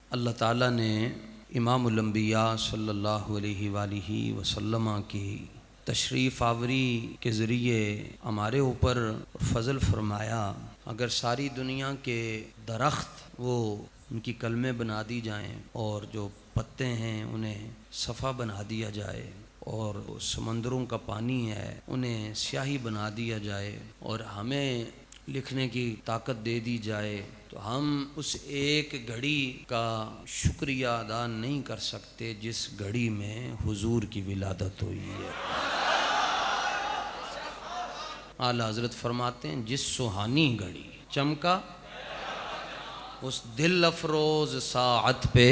अल्लाह ताला ने इमामुल अंबिया सल्लल्लाहु अलैहि वसल्लम की तशरीफ़ आवरी के ज़रिए हमारे ऊपर फ़ज़ल फरमाया। अगर सारी दुनिया के दरख्त वो उनकी कलमें बना दी जाएं और जो पत्ते हैं उन्हें सफ़ा बना दिया जाए और समंदरों का पानी है उन्हें स्याही बना दिया जाए और हमें लिखने की ताकत दे दी जाए, तो हम उस एक घड़ी का शुक्रिया अदा नहीं कर सकते जिस घड़ी में हुजूर की विलादत हुई है। आला हज़रत फरमाते हैं, जिस सुहानी घड़ी चमका उस दिल अफरोज़ साअत पे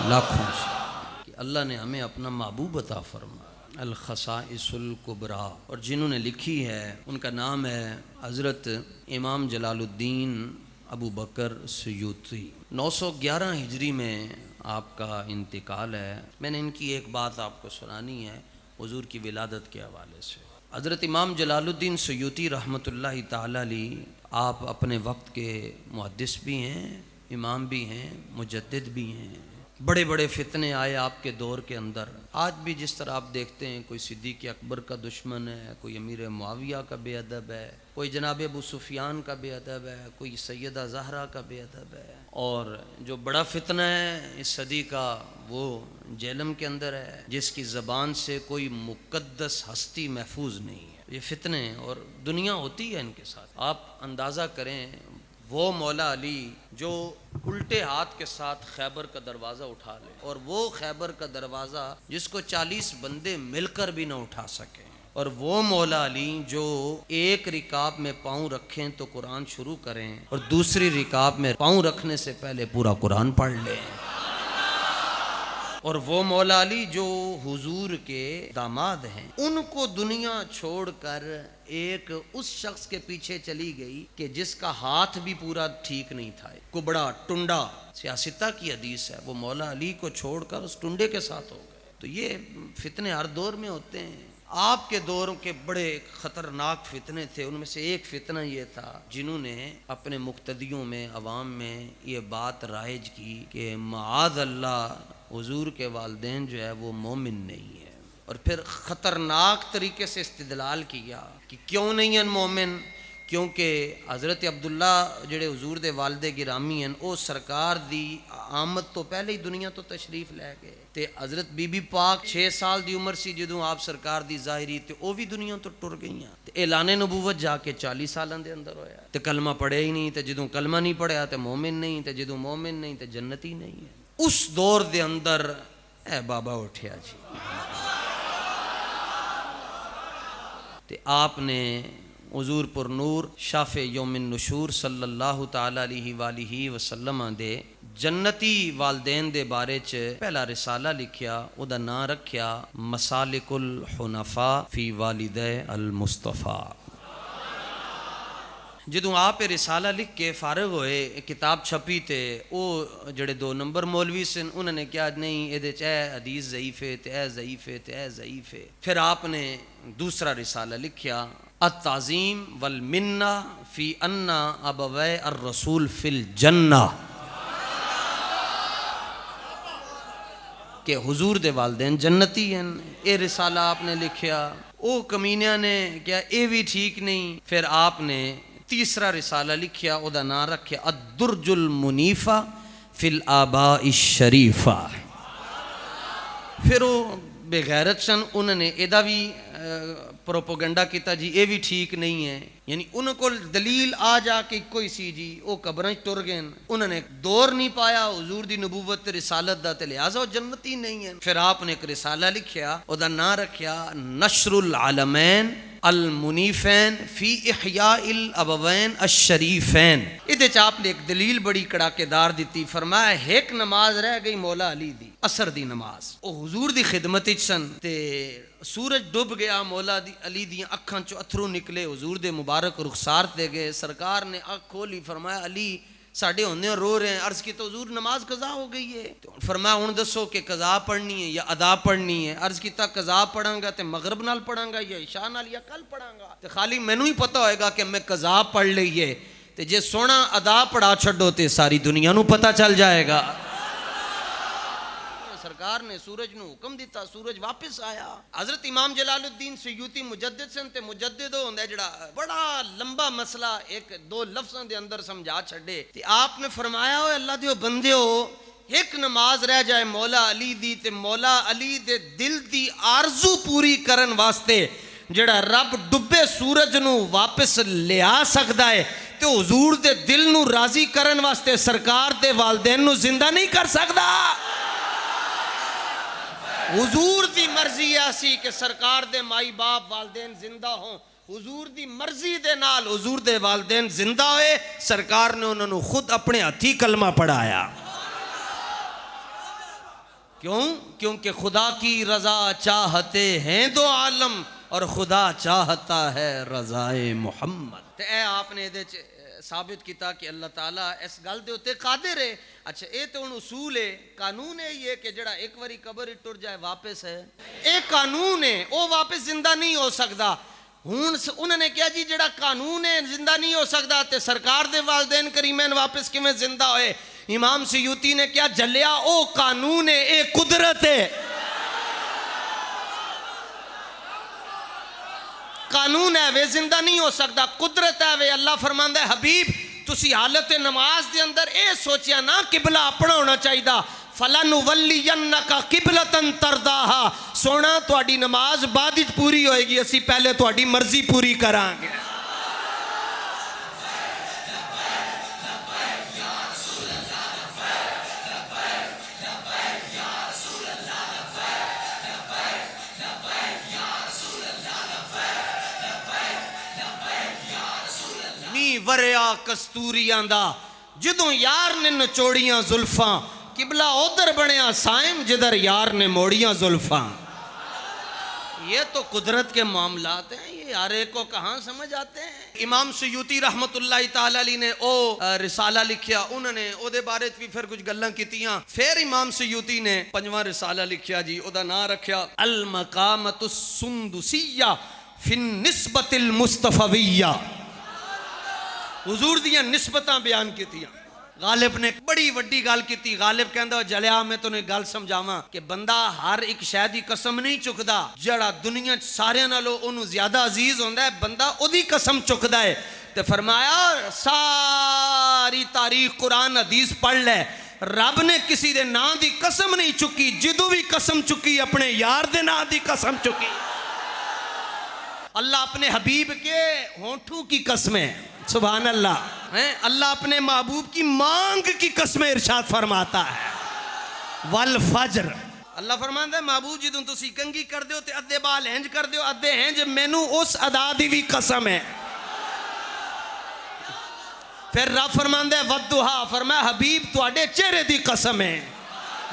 लाखों से। अल्लाह ने हमें अपना महबूब अता फरमा अल खसाइसुल कुबरा, और जिन्होंने लिखी है उनका नाम है हज़रत इमाम जलालुद्दीन अबू बकर सयूती। 911 हिजरी में आपका इंतकाल है। मैंने इनकी एक बात आपको सुनानी है हुजूर की विलादत के हवाले से। हज़रत इमाम जलालुद्दीन सयूती रहमतुल्लाहि ताला अलैह, आप अपने वक्त के मुहद्दिस भी हैं, इमाम भी हैं, मुजद्दिद भी हैं। बड़े बड़े फितने आए आपके दौर के अंदर। आज भी जिस तरह आप देखते हैं, कोई सिद्दीक़ अकबर का दुश्मन है, कोई अमीर मुआविया का बेअदब है, कोई जनाब अबू सुफियान का बेअदब है, कोई सैयदा ज़हरा का बेअदब है, और जो बड़ा फितना है इस सदी का वो जेलम के अंदर है, जिसकी ज़बान से कोई मुक़द्दस हस्ती महफूज नहीं है। ये फितने और दुनिया होती है इनके साथ। आप अंदाज़ा करें, वो मौला अली जो उल्टे हाथ के साथ खैबर का दरवाज़ा उठा ले, और वो खैबर का दरवाज़ा जिसको 40 बंदे मिलकर भी ना उठा सकें, और वो मौला अली जो एक रिकाब में पाँव रखें तो कुरान शुरू करें और दूसरी रिकाब में पाँव रखने से पहले पूरा कुरान पढ़ लें, और वो मौला अली जो हुजूर के दामाद हैं, उनको दुनिया छोड़कर एक उस शख्स के पीछे चली गई कि जिसका हाथ भी पूरा ठीक नहीं था, कुबड़ा टुंडा, सियासता की हदीस है, वो मौला अली को छोड़कर उस टुंडे के साथ हो गए। तो ये फितने हर दौर में होते हैं। आपके दौर के बड़े ख़तरनाक फितने थे, उनमें से एक फितना ये था, जिन्होंने अपने मुक्तदियों में, अवाम में ये बात राइज की कि माआज़ अल्लाह हुजूर के वालिदैन जो है वो मोमिन नहीं है, और फिर ख़तरनाक तरीके से इस्तिदलाल किया कि क्यों नहीं है मोमिन, क्योंकि हज़रत अब्दुल्ला जेड़े हुजूर दे वालिदे गिरामी हैं, वो सरकार दी आमद तो पहले ही दुनिया तो तशरीफ़ लै गए, ते हज़रत बीबी पाक 6 साल दी उम्र सी जदों आप सरकार दी ज़ाहिरी, ते वो भी दुनिया तो टुर गई। ऐलाने नबूवत जाके 40 सालों के अंदर होया, ते कलमा पढ़े ही नहीं, ते जदों कलमा नहीं पढ़िया तो मोमिन नहीं, ते जदों मोमिन नहीं तो जन्नती नहीं है। उस दौर दे अंदर ए बाबा उठिया जी, ते आपने हुजूर पुर नूर शाफे यौमिन नुशूर सल्लल्लाहु ताला अलैहि वसल्लम दे जन्नती वालदैन दे बारे च पहला रिसाला लिखिया, उदा नाम रखिया मसालिकुल हुनफा फी वालिदे अल मुस्तफ़ा। जदों आप ये रिसाला लिख के फारग होए, किताब छपी ते वो जड़े 2 नंबर मौलवी सन उन्होंने क्या नहीं ये हदीस ज़ईफ़ है, ते ए ज़ईफ़ है, ते ए ज़ईफ़ है। फिर आपने दूसरा रिसाला लिखिया अत-ताज़ीम वल मिन्ना फ़ी अन्ना अबवै अर रसूल फ़िल जन्ना, के हुजूर दे वालिदैन जन्नती हैं। ये रिसाला आपने लिखिया। ओ कमीनिया ने क्या ये भी ठीक नहीं। फिर आपने तीसरा रिसाला लिखिया, उदा नाम रखिया अद-दुर्जुल मुनीफा फिल आबाइश शरीफा। फिर वो बेगैरत सन, उन्होंने एदा भी प्रोपोगंडा किया जी ये भी ठीक नहीं है, यानी उनको दलील आ जाके कोई सी जी वो कब्रें टुर गए, उन्होंने दौर नहीं पाया हुजूर दी नबूवत रिसालत दा, ते लिहाजा वो जन्नती नहीं है। फिर आपने एक रिसाला लिखिया, उदा नाम रखिया नशरुल आलमैन अल मुनीफैन फी इहयाइल अबवैन अश-शरीफैन। इहदे च आपने एक दलील बड़ी कड़ाकेदार दी, फरमाया एक नमाज रह गई मौला अली दी, असर दी नमाज, वो हुजूर दी खिदमत विच सन, ते सूरज डुब गया, मौला दी अली दी अखां चो अथरू निकले, हुजूर दे मुबारक रुखसार दे गए, सरकार ने अख खोली, फरमाया अली साढ़े होंदे रो रहे हैं। अर्ज की तो हुजूर नमाज कज़ा हो गई है, तो फरमाया हुण दसो कि कज़ा पढ़नी है या अदा पढ़नी है। अर्ज किया कज़ा पढ़ांगा तो मगरब नाल पढ़ांगा या इशा नाल या कल पढ़ांगा, तो खाली मैनू ही पता होएगा कि मैं कज़ा पढ़ ली है, तो जे सोना अदा पढ़ा छड्डो तो सारी दुनिया नू पता चल जाएगा। सरकार ने सूरज नू हुक्म दिता, सूरज वापस आया। हजरत इमाम जलालुद्दीन सयूती मुजद्दिद सन ते मुजद्दिद होंदा जिहड़ा बड़ा लंबा मसला एक दो लफ्ज़ां दे अंदर समझा छड्डे। ते आपने फरमाया ओ अल्लाह दे बंदेओ, एक नमाज रह जाए मौला अली दी, ते मौला अली दे दिल दी आरज़ू पूरी करन वास्ते जेड़ा रब डुबे सूरज नू वापस लिया सकदा है, ते हुजूर दे दिल नू राजी करन वास्ते सरकार दे वालदैन नू जिंदा नहीं कर सकदा। हुजूर दी मर्जी ऐसी कि सरकार दे माई बाप वालदैन जिंदा हों, हुजूर दी मर्जी दे नाल हुजूर दे वालदैन जिंदा होए। सरकार ने उन्होंने खुद अपने हाथी कलमा पढ़ाया। क्यों? क्योंकि खुदा की रजा चाहते हैं दो आलम और खुदा चाहता है रजाए मुहम्मद। ते ए आपने दे साबित किया कि अल्लाह ताला इस गल दे उत्ते कादिर है। अच्छा, ये तो हुण उसूल है, कानून है ये कि जेड़ा एक बारी कब्र टुर जाए वापस है, ये कानून है, वो वापस जिंदा नहीं हो सकता। हुण उन्होंने कहा जी जेड़ा कानून है जिंदा नहीं हो सकता, ते सरकार दे वालदैन करीमैन वापस किवें जिंदा होए? इमाम सयूती ने क्या जलिया, ओ कानून है, ए कुदरत है। कानून है वे जिंदा नहीं हो सकता, कुदरत है वे। अल्लाह फरमांदा है हबीब तुसी हालत नमाज दे अंदर ए सोचिया ना किबला अपना होना चाहिए, फलनुवल्लियन्नका किबलतन तरदाहा, सोना तुहाडी नमाज बाद विच पूरी होएगी, असी पहले तुहाडी मर्जी पूरी करांगे। वरिया कस्तूरियां दा जदों यार ने नचोड़ियां जुल्फा, किबला उधर बनया साइम जिधर यार ने मोड़ियां जुल्फा। ये तो कुदरत के मामलात हैं, ये यार को कहाँ समझ आते हैं। इमाम सयूती रहमतुल्लाहि ताला अलैहि ने ओ रिसाला लिखिया, उन्होंने ओदे बारे भी फिर कुछ गल्लां कीतियां। फिर इमाम सयूती ने पंजवां रिसाला लिखिया जी, ओदा नाम रखिया अल मकामतुस सुंदुसिया फिन निस्बतिल मुस्तफविया। हुजूर दियां निस्बतां बयान कीतियां। गालिब ने बड़ी वड्डी गल की। गालिब कहंदा जलिया मैं तुहानू गल समझावां कि बंदा हर एक शै दी कसम नहीं चुकदा, जड़ा दुनिया च सारियां नालों ओनू ज्यादा अजीज होंदा है बंदा ओदी कसम चुकदा है। ते फरमाया सारी तारीख कुरान हदीस पढ़ ले, रब ने किसी दे नां दी कसम नहीं चुकी, जदों भी कसम चुकी अपने यार दे नां दी कसम चुकी। अल्लाह अपने हबीब के होंठों की कसमें, सुभान अल्लाह है, अल्लाह अपने महबूब की मांग की कसमें इरशाद फरमाता है। वल फजर, अल्लाह फरमाता है महबूब जी तुम तुसी कंगी कर दो ते अद्धे बाल इंज कर दो अद्धे इंज, मैनू उस अदा दी भी कसम है। फिर रब फरमांदा है वद्दुहा, फरमाया हबीब तुहाडे चेहरे दी कसम है।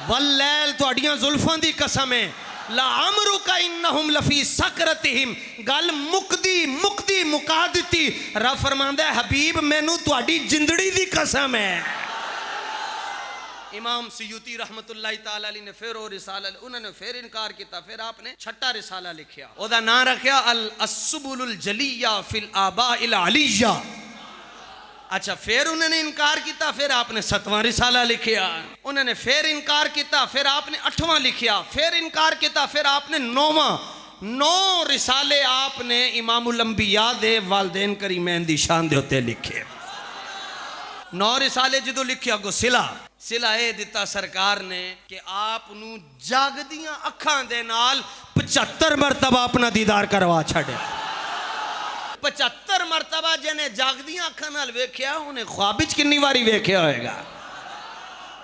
वल लैल तुहाडियां जुल्फां दी कसम है। ला अमरुका इन्नहुम लफी सकरतिहिम, गल मुकदी मुकदी मुका दी। रब फरमांदा है हबीब मैनू तुहाडी जिंदड़ी दी कसम है। इमाम सयूती रहमतुल्लाहि ताला अलैहि ने फिर और रिसाला, उन्होंने फिर इनकार किया। फिर आपने छठा रिसाला लिखिया, ओदा नाम रखिया अल अस्सुबुलुल जलिया फिल आबाइल अलिया। अच्छा, फिर उन्होंने इनकार किया। फिर आपने 7वां रिसाला लिखिया। उन्होंने फिर इनकार किया। फिर आपने 8वां लिखिया। फिर इनकार किया। फिर आपने 9वां। 9 रिसाले आपने इमामुल अंबिया दे वालदैन करीमैन दी शान दे उत्ते लिखे। 9 रिसाले जो लिखिया गो सिला ये दिता सरकार ने कि आप नू जागदियां अखां दे नाल 75 मरतबा अपना दीदार करवा छड़िया। 75 मरतबा जिन्हें जागदियां अखां नाल वेख्या उन्हें ख्वाब विच कितनी बारी वेख्या होएगा।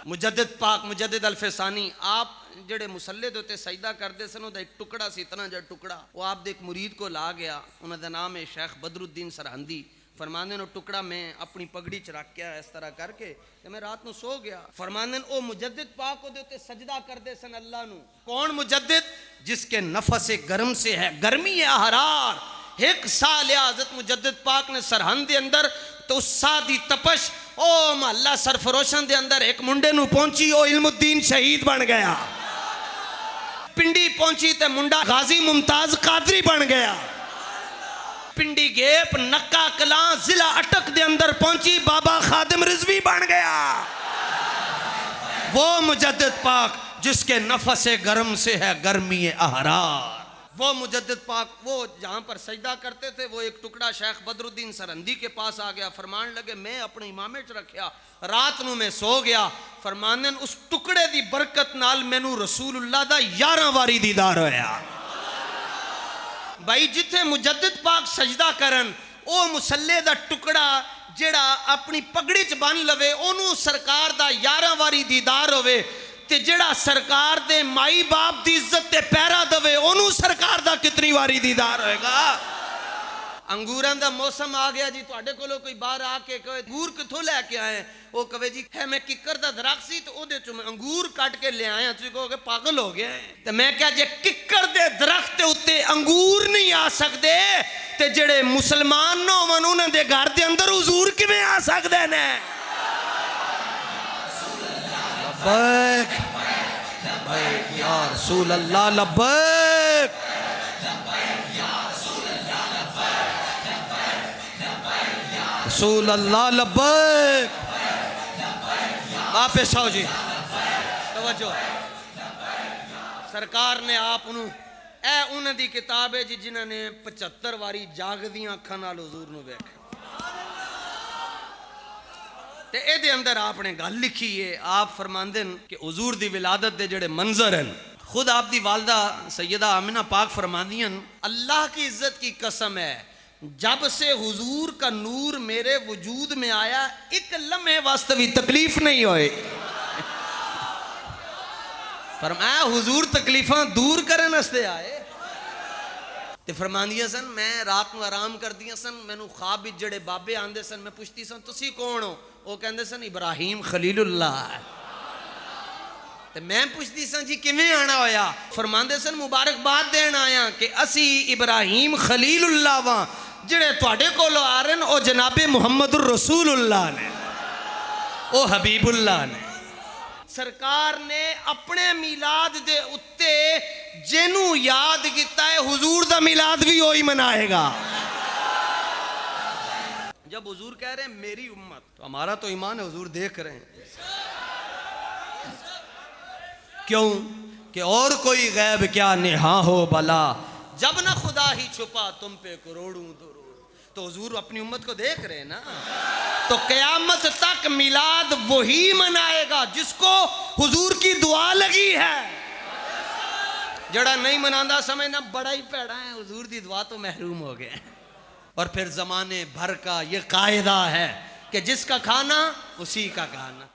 मुजद्दिद पाक मुजद्दिद अल्फसानी आप जेड़े मुसल्ले दे उत्ते सजदा करदे सन, ओदा एक टुकड़ा सी, इतना जिहा टुकड़ा वो आप दे एक मुरीद को ला गया। उन्हां दा नाम है शेख बदरुद्दीन सरहंदी। फरमांदे नो टुकड़ा मैं अपनी पगड़ी च रख के इस तरह करके ते मैं रात को सो गया। फरमांदे ओ मुजद्दिद पाक ओदे उत्ते सजदा करदे सन अल्लाह नू। कौन मुजद्दिद? जिसके नफस गर्म से है गर्मी है हरार। एक साल हज़रत मुजद्दिद पाक ने सरहंद दे अंदर तो उस सा दी तपश ओ महल्ला सरफरोशन दे अंदर एक मुंडे नू पहुंची, ओ इल्मुद्दीन शहीद बन गया। पिंडी पहुंची ते मुंडा गाजी मुमताज कादरी बन गया। पिंडी गेप नक्का कलां जिला अटक दे अंदर पहुंची, बाबा खादिम रिजवी बन गया। वो मुजद्दिद पाक जिसके नफस गर्म से है गर्मी अहरार। वो मुजद्दिद पाक वो जहाँ पर सजदा करते थे, वो एक टुकड़ा शेख बदरुद्दीन सरहंदी के पास आ गया। फरमान लगे मैं अपने इमामे च रखिया, रात नू मैं सो गया। फरमाने उस टुकड़े दी बरकत नाल मैनू रसूलुल्लाह दा 11 वारी दीदार होया। भाई जिथे मुजद्दिद पाक सजदा करन, ओ मुसल्ले दा टुकड़ा जेड़ा अपनी पगड़ी च बन लवे, ओनू सरकार दा 11 वारी दीदार होवे, ते जेड़ा सरकार दे माई बाप दी इज्जत ते पैरा दवे, ओनू सरकार दा कितनी वारी दीदार होएगा। अंगूरां दा मौसम आ गया जी, तुहाडे कोलों कोई बाहर आके कहे अंगूर कित्थों लैके आए, वो कहे जी है मैं किक्कर दा दरख्त सी ते ओदे चों मैं अंगूर कट के ले आया। तुसीं कहोगे पागल हो गया है। ते मैं क्या जे किक्कर दे दरख्त दे उत्ते अंगूर नहीं आ सकदे, ते जेड़े मुसलमान होवन उन्हां दे घर दे अंदर हुजूर किवें आ सकदे ने। लब्बैक लब्बैक या रसूल अल्लाह, लब्बैक रसूल अल्लाह, लब्बैक। वापस आओ जी, तवज्जो। सरकार ने आप ए उन्हां दी किताब है जी जिन्हां ने 75 वारी जागदियां अखां नाल हुजूर नूं वेखिया, ते इहदे अंदर आपने गल लिखी है। आप फरमांदे कि हुजूर दी विलादत दे जेड़े मंजर हैं, खुद आप दी वालदा सैयदा आमिना पाक फरमांदियां, अल्लाह की इज्जत की कसम है जब से हुजूर का नूर मेरे वजूद में आया, एक लम्हे वास्ते भी तकलीफ नहीं होए। फरमाया हुजूर तकलीफां दूर करन वास्ते आए। ते फरमांदियां सन मैं रात को आराम करदियां सन, मैनू ख्वाब विच जेड़े बाबे आंदे सन, मैं पुछदी सन तुसी कौन हो, वो कहंदे सन इब्राहिम खलीलुल्लाह। ते मैं पुछदी सन जी किवें आना होया, फरमांदे सन मुबारकबाद देन आया कि असी इब्राहिम खलीलुल्लाह वां, जेड़े तुहाडे कोल आ रहे ओ जनाबे मुहम्मदुर रसूलुल्लाह ने, ओ हबीबुल्लाह ने। सरकार ने अपने मिलाद दे उत्ते जिनू याद किया है, हुजूर दा मिलाद भी वही मनाएगा। जब हुजूर कह रहे हैं मेरी उम्मत, तो हमारा तो ईमान है हुजूर देख रहे हैं। क्यों कि और कोई गैब क्या नेहा हो भला, जब ना खुदा ही छुपा तुम पे करोड़ों दुरूद। तो हुजूर अपनी उम्मत को देख रहे हैं ना, तो क़यामत तक मिलाद वही मनाएगा जिसको हुजूर की दुआ लगी है। जड़ा नहीं मनांदा समझना बड़ा ही पैड़ा है, हुजूर की दुआ तो महरूम हो गए। और फिर जमाने भर का ये कायदा है कि जिसका खाना उसी का गाना।